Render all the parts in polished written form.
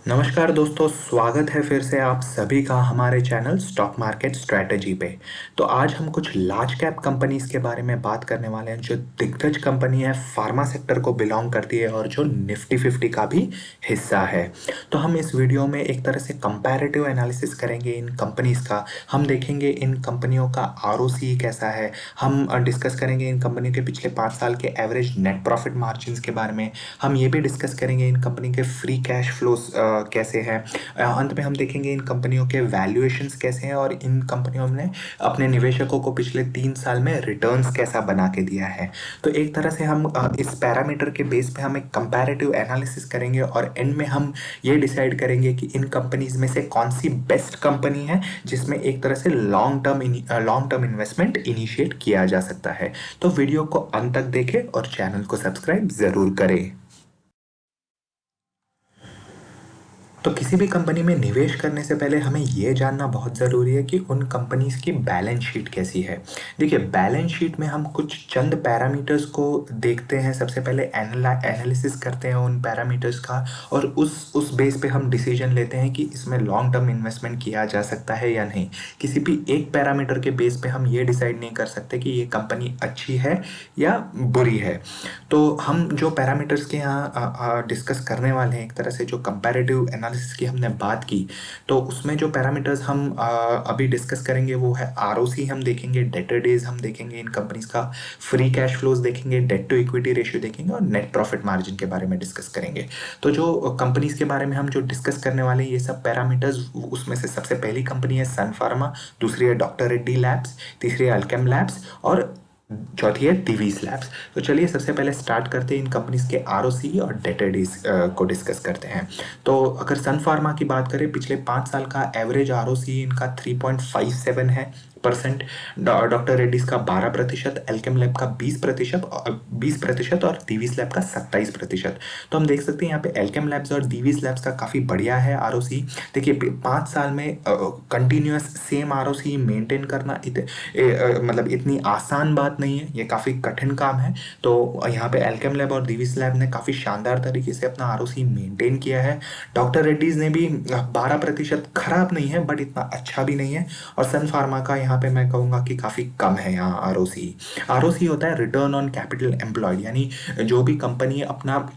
नमस्कार दोस्तों, स्वागत है फिर से आप सभी का हमारे चैनल स्टॉक मार्केट स्ट्रैटेजी पे। तो आज हम कुछ लार्ज कैप कंपनीज के बारे में बात करने वाले हैं जो दिग्गज कंपनी है, फार्मा सेक्टर को बिलोंग करती है और जो निफ्टी 50 का भी हिस्सा है। तो हम इस वीडियो में एक तरह से कंपैरेटिव एनालिसिस करेंगे इन कंपनीज का। हम देखेंगे इन कंपनियों का आरओसी कैसा है। हम डिस्कस करेंगे इन कंपनी के पिछले 5 साल के एवरेज नेट प्रॉफिट मार्जिन के बारे में। हम ये भी डिस्कस करेंगे इन कंपनी के फ्री कैश फ्लोस कैसे हैं। अंत में हम देखेंगे इन कंपनियों के वैल्यूएशंस कैसे हैं और इन कंपनियों ने अपने निवेशकों को पिछले 3 साल में रिटर्न्स कैसा बना के दिया है। तो एक तरह से हम इस पैरामीटर के बेस पे हम एक कंपैरेटिव एनालिसिस करेंगे और एंड में हम ये डिसाइड करेंगे कि इन कंपनीज में से कौन सी बेस्ट कंपनी है जिसमें एक तरह से लॉन्ग टर्म इन्वेस्टमेंट इनिशिएट किया जा सकता है। तो वीडियो को अंत तक देखें और चैनल को सब्सक्राइब जरूर करें। तो किसी भी कंपनी में निवेश करने से पहले हमें यह जानना बहुत ज़रूरी है कि उन कंपनीज की बैलेंस शीट कैसी है। देखिए, बैलेंस शीट में हम कुछ चंद पैरामीटर्स को देखते हैं। सबसे पहले एनालिसिस करते हैं उन पैरामीटर्स का और उस बेस पे हम डिसीजन लेते हैं कि इसमें लॉन्ग टर्म इन्वेस्टमेंट किया जा सकता है या नहीं। किसी भी एक पैरामीटर के बेस पे हम ये डिसाइड नहीं कर सकते कि ये कंपनी अच्छी है या बुरी है। तो हम जो पैरामीटर्स के यहाँ डिस्कस करने वाले हैं, एक तरह से जो कंपैरेटिव एनालिसिस की हमने बात की, तो उसमें जो पैरामीटर्स हम अभी डिस्कस करेंगे वो है आरओसी हम देखेंगे, डेटर डेज हम देखेंगे इन कंपनीज का, फ्री कैश फ्लोज देखेंगे, डेट टू इक्विटी रेशियो देखेंगे और नेट प्रॉफिट मार्जिन के बारे में डिस्कस करेंगे। तो जो कंपनीज के बारे में हम जो डिस्कस करने वाले हैं ये सब पैरामीटर्स, उसमें से सबसे पहली कंपनी है सन फार्मा, दूसरी है डॉक्टर रेड्डी लैब्स, तीसरी है अल्केम लैब्स और चौथी है दिवीज लैब्स। तो चलिए सबसे पहले स्टार्ट करते हैं इन कंपनीज के आरओसी और डेटर डेज को डिस्कस करते हैं। तो अगर सन फार्मा की बात करें, पिछले 5 साल का एवरेज आरओसी इनका 3.57 है परसेंट, डॉक्टर रेड्डीज का 12%, एल्केम लैब का 20% और दिवीज लैब का 27%। तो हम देख सकते हैं यहाँ पे एल्केम लैब्स और दिवीज लैब्स का काफ़ी बढ़िया है आरओसी। देखिए 5 साल में कंटिन्यूस सेम आरओसी मेंटेन करना मतलब इतनी आसान बात नहीं है, ये काफ़ी कठिन काम है। तो यहाँ पे एल्केम लैब और दिवीज लैब ने काफ़ी शानदार तरीके से अपना आरओसी मेंटेन किया है। डॉक्टर रेड्डीज ने भी 12%, खराब नहीं है बट इतना अच्छा भी नहीं है। और सन फार्मा का यहाँ पे मैं कहूँगा कि काफ़ी कम है यहाँ आरओसी। आरओसी होता है रिटर्न ऑन कैपिटल एम्प्लॉयड, यानी जो भी कंपनी अपना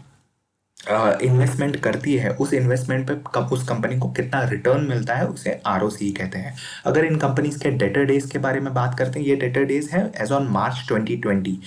इन्वेस्टमेंट करती है उस इन्वेस्टमेंट पे कब उस कंपनी को कितना रिटर्न मिलता है उसे आरओसी कहते हैं। अगर इन कंपनीज के डेटर डेज के बारे में बात करते हैं, ये डेटर डेज है as on March 2020।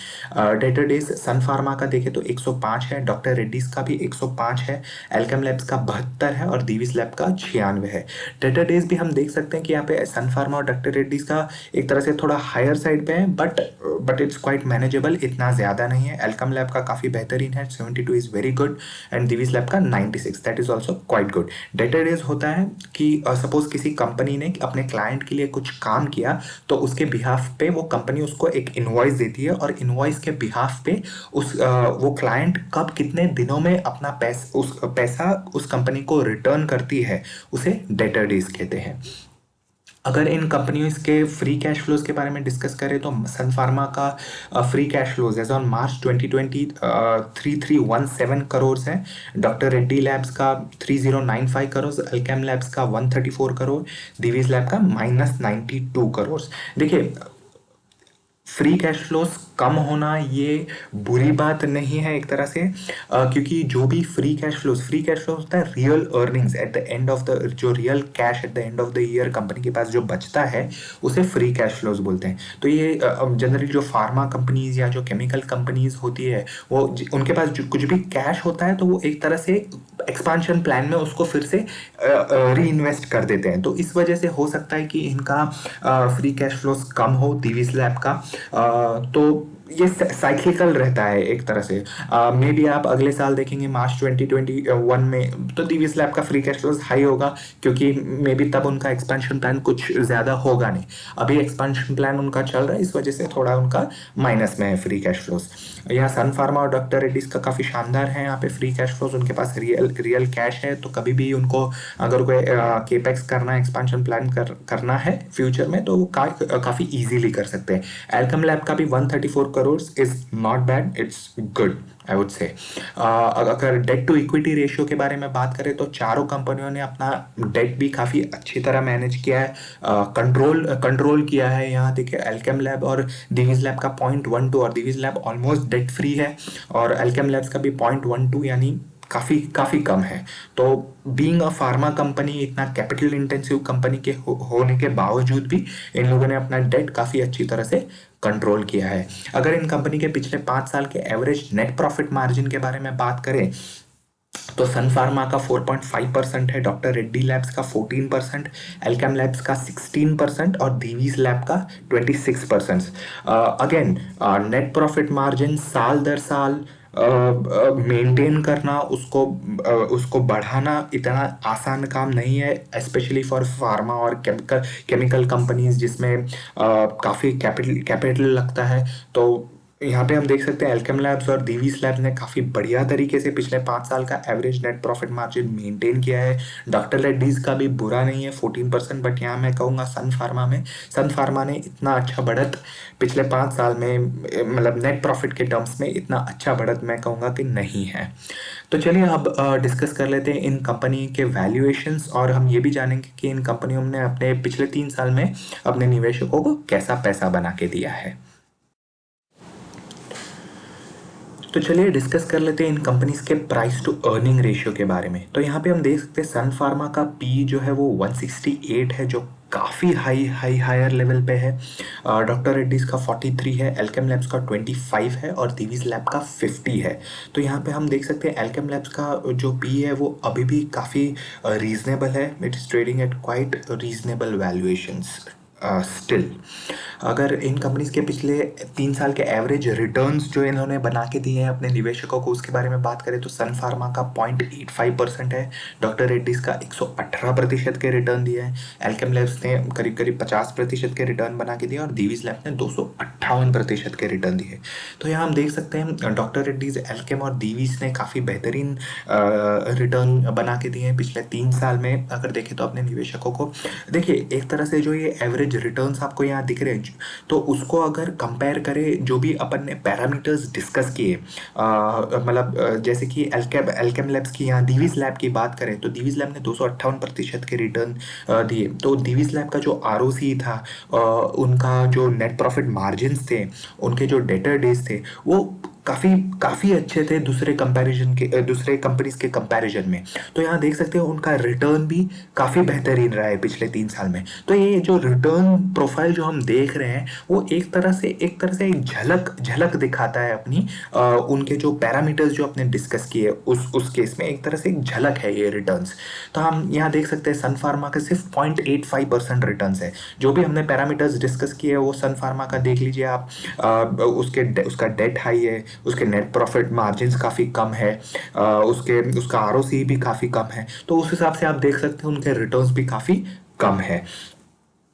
Debtor days Sun Pharma का देखें तो 105 है, डॉक्टर रेड्डीज का भी 105 है, एल्केम लैब्स का 72 है और दिवीज लैब का 96 है। डेटर डेज भी हम देख सकते हैं कि यहाँ पे सन फार्मा और डॉक्टर रेड्डीज का एक तरह से थोड़ा हायर साइड पे है बट इट्स क्वाइट मैनेजेबल, इतना ज़्यादा नहीं है। एल्केम लैब का काफ़ी बेहतरीन है, 72 is very good and Divi's lab का 96, that is also quite good. Debtor days होता है कि सपोज किसी कंपनी ने अपने क्लाइंट के लिए कुछ काम किया तो उसके बिहाफ पे वो कंपनी उसको एक इनवॉइस देती है और इनवॉइस के बिहाफ पे वो क्लाइंट कब कितने दिनों में अपना पैसा उस कंपनी को रिटर्न करती है, उसे डेटर डेज कहते हैं। अगर इन कंपनियों के फ्री कैश फ्लोज के बारे में डिस्कस करें तो सन फार्मा का free cash flows as on March 2020 3317 crore है, डॉक्टर रेड्डी लैब्स का 3095 करोड़, अल्केम लैब्स का 134 करोड़, दिवीज लैब का -92 करोड़। देखिए, फ्री कैश फ्लोस कम होना ये बुरी बात नहीं है एक तरह से, क्योंकि जो भी फ्री कैश फ्लो होता है real earnings at the end of the, जो real cash at the end of the year company के पास जो बचता है उसे फ्री कैश फ्लोज बोलते हैं। तो ये जनरली जो फार्मा कंपनीज या जो केमिकल कंपनीज होती है वो उनके पास जो कुछ भी कैश होता है तो वो एक तरह से एक्सपांशन प्लान में उसको फिर से री इन्वेस्ट कर देते हैं। तो इस वजह से हो सकता है कि इनका फ्री कैश फ्लोस कम हो, दिवीज लैब का। तो ये साइक्लिकल रहता है एक तरह से। मे बी आप अगले साल देखेंगे मार्च 2021 में तो दिवीज लैब का फ्री कैश फ्लोज हाई होगा, क्योंकि मे बी तब उनका एक्सपेंशन प्लान कुछ ज़्यादा होगा नहीं। अभी एक्सपेंशन प्लान उनका चल रहा है, इस वजह से थोड़ा उनका माइनस में है फ्री कैश फ्लोज। यहाँ सन फार्मा और डॉक्टर रेड्डीज का काफ़ी शानदार है यहाँ पे फ्री कैश फ्लोज, उनके पास रियल कैश है। तो कभी भी उनको अगर कोई केपेक्स करना, एक्सपेंशन प्लान करना है फ्यूचर में तो वो काफ़ी ईजीली कर सकते हैं। एल्केम लैब का भी 134 crore is not bad, it's good. I would say. अगर डेट टू इक्विटी रेशियो के बारे में बात करें तो चारों कंपनियों ने अपना डेट भी काफ़ी अच्छी तरह मैनेज किया है, कंट्रोल किया है। यहाँ देखिए अल्केम लैब और दिवीज लैब का 0.12, और Divij lab almost debt free है, और अल्केम लैब्स का भी 0.12, यानी काफ़ी काफ़ी कम है। तो बीइंग अ फार्मा कंपनी, इतना कैपिटल इंटेंसिव कंपनी के होने के बावजूद भी इन लोगों ने अपना डेट काफ़ी अच्छी तरह से कंट्रोल किया है। अगर इन कंपनी के पिछले 5 साल के एवरेज नेट प्रॉफिट मार्जिन के बारे में बात करें तो सन फार्मा का 4.5% है, डॉक्टर रेड्डी लैब्स का 14%, एल्केम लैब्स का 16% और दीवीज लैब का 26%। अगेन नेट प्रॉफिट मार्जिन साल दर साल मेंटेन करना, उसको बढ़ाना इतना आसान काम नहीं है, स्पेशली फॉर फार्मा और केमिकल कंपनीज जिसमें काफ़ी कैपिटल लगता है। तो यहाँ पे हम देख सकते हैं अल्केम लैब्स और दीवीज लैब्स ने काफ़ी बढ़िया तरीके से पिछले 5 साल का average net profit margin maintain किया है। डॉक्टर रेड्डीज का भी बुरा नहीं है 14%, बट यहाँ मैं कहूँगा सन फार्मा ने इतना अच्छा बढ़त पिछले 5 साल में, मतलब नेट प्रॉफिट के टर्म्स में इतना अच्छा बढ़त मैं कहूँगा कि नहीं है। तो चलिए अब डिस्कस कर लेते हैं इन कंपनी के वैल्यूएशंस, और हम ये भी जानेंगे कि इन कंपनियों ने अपने पिछले 3 साल में अपने निवेशकों को कैसा पैसा बना के दिया है। तो चलिए डिस्कस कर लेते हैं इन कंपनीज के प्राइस टू अर्निंग रेशियो के बारे में। तो यहाँ पे हम देख सकते हैं सन फार्मा का पी जो है वो 168 है, जो काफ़ी हायर लेवल पे है। डॉक्टर रेड्डीज का 43 है, एल्केम लैब्स का 25 है और दीवीज लैब का 50 है। तो यहाँ पे हम देख सकते हैं एल्केम लैब्स का जो पी है वो अभी भी काफ़ी रीजनेबल है। It is trading at quite reasonable valuations still. अगर इन कंपनीज के पिछले 3 साल के एवरेज रिटर्न्स जो इन्होंने बना के दिए हैं अपने निवेशकों को, उसके बारे में बात करें तो सन फार्मा का 0.85% है, डॉक्टर रेड्डीज का 118% के रिटर्न दिए हैं, एल्केम लैब्स ने करीब करीब 50% के रिटर्न बना के दिए और दीवीज लैब ने 258% के रिटर्न दिए। तो यहाँ हम देख सकते हैं डॉक्टर रेड्डीज, एल्केम और दीवीज ने काफ़ी बेहतरीन रिटर्न बना के दिए हैं पिछले 3 साल में। अगर देखें तो अपने निवेशकों को देखिए, एक तरह से जो ये एवरेज रिटर्न्स आपको यहाँ दिख रहे हैं, तो उसको अगर कंपेयर करें जो भी अपन ने पैरामीटर्स डिस्कस किए, मतलब जैसे कि एल्केम लैब्स की, यहाँ दीवीज लैब की बात करें तो दीवीज लैब ने 258% के रिटर्न दिए। तो दीवीज लैब का जो आरओसी था, उनका जो नेट प्रॉफिट मार्जिन थे, उनके जो डेटर डेज थे, वो काफ़ी अच्छे थे दूसरे कंपनीज के कंपैरिजन में। तो यहाँ देख सकते हो उनका रिटर्न भी काफ़ी बेहतरीन रहा है पिछले 3 साल में। तो ये जो रिटर्न प्रोफाइल जो हम देख रहे हैं वो एक तरह से एक झलक दिखाता है अपनी, उनके जो पैरामीटर्स जो आपने डिस्कस किए उस केस में एक तरह से एक झलक है ये रिटर्न्स। तो हम यहाँ देख सकते हैं सन फार्मा का सिर्फ 0.85% रिटर्न्स है। जो भी हमने पैरामीटर्स डिस्कस किए वो सन फार्मा का देख लीजिए आप, उसका डेट हाई है, उसके नेट प्रॉफिट मार्जिन्स काफ़ी कम है, उसका आरओसी भी काफ़ी कम है। तो उस हिसाब से आप देख सकते हैं उनके रिटर्न्स भी काफ़ी कम है।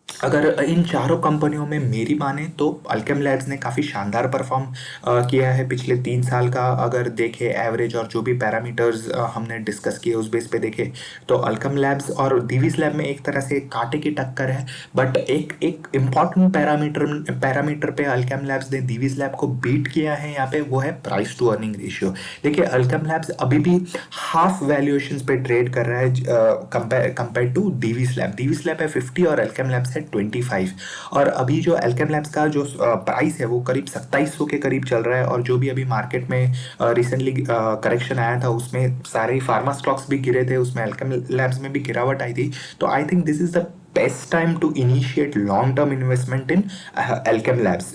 अगर इन चारों कंपनियों में मेरी माने तो अल्केम लैब्स ने काफ़ी शानदार परफॉर्म किया है पिछले 3 साल का। अगर देखें एवरेज और जो भी पैरामीटर्स हमने डिस्कस किए उस बेस पे देखें तो अल्केम लैब्स और दीवीज लैब में एक तरह से कांटे की टक्कर है। बट एक इम्पॉर्टेंट पैरामीटर पे अल्केम लैब्स ने दीवीज लैब को बीट किया है यहाँ पे, वो है प्राइस टू अर्निंग रेशियो। देखिए अल्केम लैब्स अभी भी हाफ वैल्यूएशन पे ट्रेड कर रहा है कंपेयर टू दीवीज लैब है 50 और अल्केम लैब्स है 25। और अभी जो अल्केम लैब्स का जो प्राइस है वो करीब 2700 के करीब चल रहा है, और जो भी अभी मार्केट में रिसेंटली करेक्शन आया था उसमें सारे ही फार्मा स्टॉक्स भी गिरे थे, उसमें अल्केम लैब्स में भी गिरावट आई थी। तो I think this is the best time to initiate long term investment in Alkem Labs.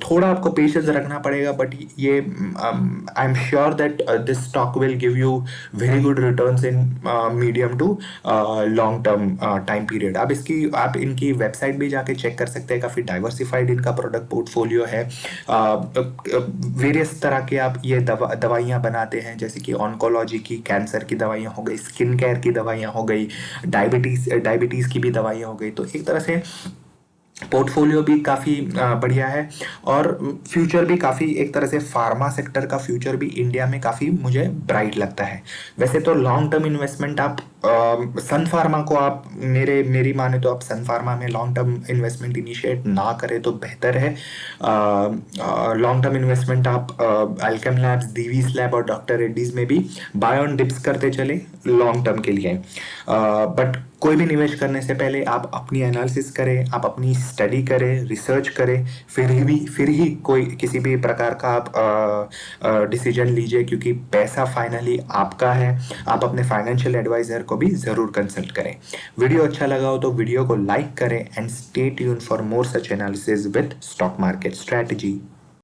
थोड़ा आपको पेशेंस रखना पड़ेगा, बट ये I am sure that this stock will give you very good returns in medium to long term time period. आप इनकी website भी जाके check कर सकते हैं, काफ़ी डाइवर्सिफाइड इनका प्रोडक्ट पोर्टफोलियो है। वेरियस तरह के आप ये दवाइयाँ बनाते हैं, जैसे कि ऑन्कोलॉजी की, कैंसर की दवाइयाँ हो गई, स्किन केयर की दवाइयाँ हो गई, डायबिटीज़ की भी दवाइयाँ हो गई। तो एक तरह से पोर्टफोलियो भी काफ़ी बढ़िया है, और फ्यूचर भी काफ़ी, एक तरह से फार्मा सेक्टर का फ्यूचर भी इंडिया में काफ़ी मुझे ब्राइट लगता है। वैसे तो लॉन्ग टर्म इन्वेस्टमेंट आप सन फार्मा को आप मेरी माने तो आप सन फार्मा में लॉन्ग टर्म इन्वेस्टमेंट इनिशिएट ना करें तो बेहतर है। लॉन्ग टर्म इन्वेस्टमेंट आप अल्केम लैब्स, दीवीज लैब और डॉक्टर रेड्डीज में भी बाय ऑन डिप्स करते चले लॉन्ग टर्म के लिए। बट कोई भी निवेश करने से पहले आप अपनी एनालिसिस करें, आप अपनी स्टडी करें, रिसर्च करें, फिर ही कोई किसी भी प्रकार का आप डिसीजन लीजिए, क्योंकि पैसा फाइनली आपका है। आप अपने फाइनेंशियल एडवाइजर को भी ज़रूर कंसल्ट करें। वीडियो अच्छा लगा हो तो वीडियो को लाइक करें and stay tune for more such analysis with stock market strategy.